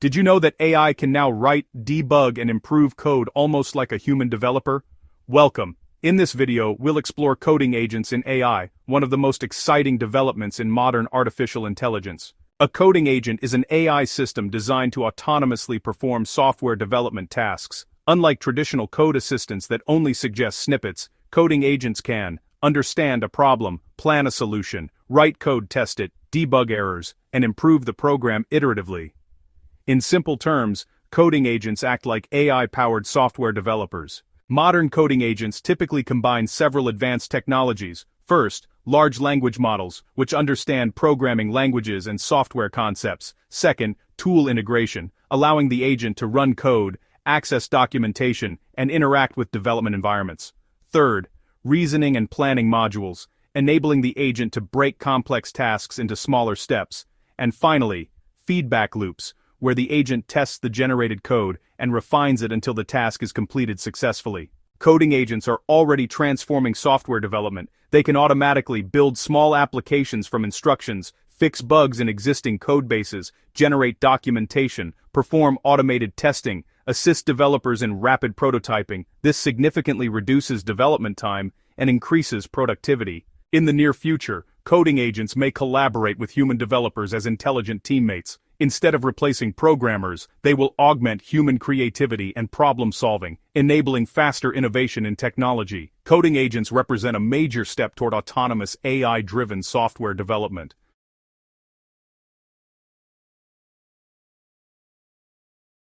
Did you know that AI can now write, debug, and improve code almost like a human developer? Welcome. In this video, we'll explore coding agents in AI, one of the most exciting developments in modern artificial intelligence. A coding agent is an AI system designed to autonomously perform software development tasks. Unlike traditional code assistants that only suggest snippets, coding agents can understand a problem, plan a solution, write code, test it, debug errors, and improve the program iteratively. In simple terms, coding agents act like AI-powered software developers. Modern coding agents typically combine several advanced technologies. First, large language models, which understand programming languages and software concepts. Second, tool integration, allowing the agent to run code, access documentation, and interact with development environments. Third, reasoning and planning modules, enabling the agent to break complex tasks into smaller steps. And finally, feedback loops, where the agent tests the generated code and refines it until the task is completed successfully. Coding agents are already transforming software development. They can automatically build small applications from instructions, fix bugs in existing code bases, generate documentation, perform automated testing, assist developers in rapid prototyping. This significantly reduces development time and increases productivity. In the near future, coding agents may collaborate with human developers as intelligent teammates. Instead of replacing programmers, they will augment human creativity and problem-solving, enabling faster innovation in technology. Coding agents represent a major step toward autonomous AI-driven software development.